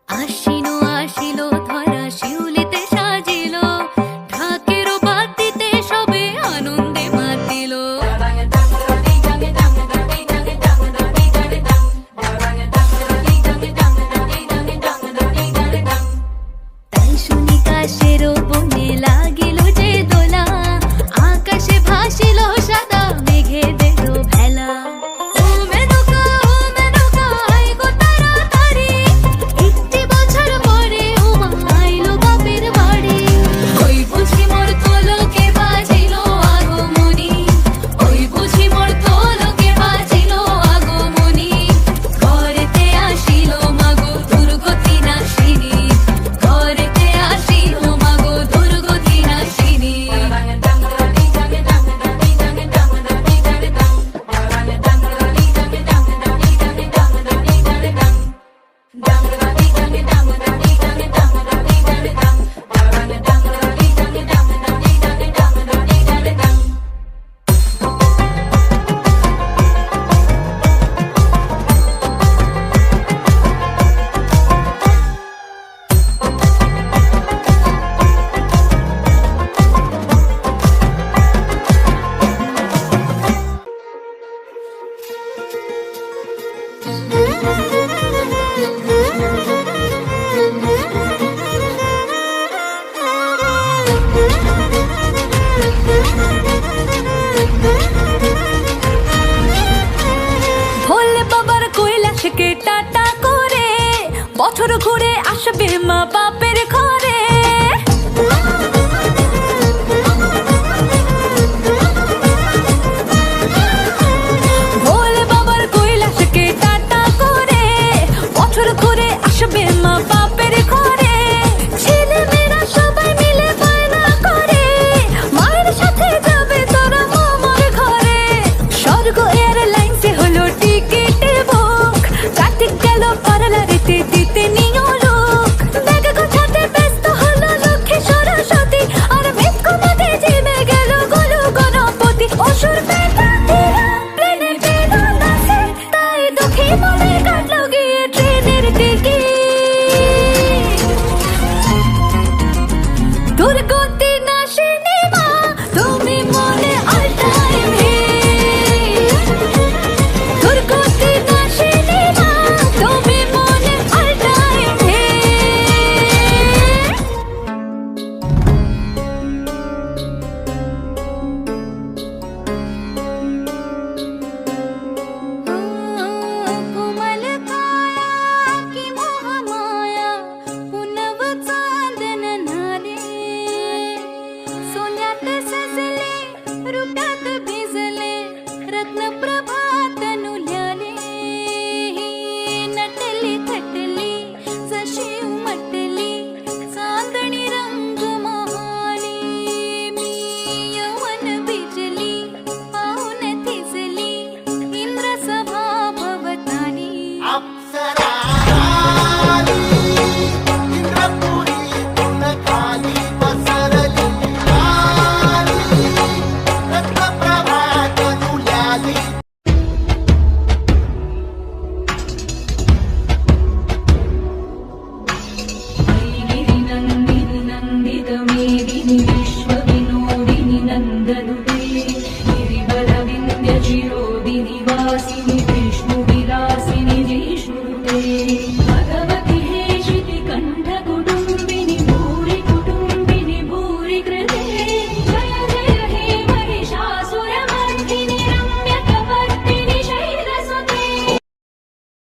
আশিনো আসিলো ধরা শিউলিতে সাজিলো ঢাকেরও বাতিতে সবে আনন্দে মাতিল তাই শুনি কাশেরও বনে লাগিল যে দোলা আকাশে ভাসিল সাদা মেঘে দিল ভেলা ভোলে বাবার কৈলাসকে টাটা করে বছর ঘুরে আসবে মা বাপের ঘরে ভোলে বাবার কৈলাসকে টাটা করে বছর ঘুরে আসবে মা বাপের ঘরে ছেলে মেয়েরা সবাই মিলে বায়না করে মায়ের সাথে যাবে তোরা মামার ঘরে স্বর্গ এয়ারলাইন্সে হলো টিকিট বুক কার্তিক গেল পার্লারেতে দিতে নিও লোক ব্যাগ গোছাতে ব্যস্ত হলো লক্ষ্মী সরস্বতী আর মেঘ মাঠে জেমে গেল গোলু গণপতি অসুর পেটাতিরা প্লেনে পেল না সে তাই দুঃখী মনে কাটলো গিয়ে ট্রেনের টিকিট দুর্গতি নাশিনী মা তুমি মনে অল টাইম দুর্গতি নাশিনী মা তুমি মনে অল টাইম कोमल काया की मोह माया पुनव चांदन नारे सोन्यात सजले रुटात भिजले रत्न प्रभात नुल्याले नटली थटली जशी उमटली चांदणी रंग महाली मी यवन बिजली पाहून थिजली इंद्र सभा भवतानी अप्सरा आली, इंद्रपुरी गुणखाली पसरली आली, रत्नप्रभा तनुल्याली गिरिनन्दिनि नन्दितमेदिनि विश्वविनोदिनि नन्दनुते गिरिवरविन्द्यचिरोदिनि वासिनि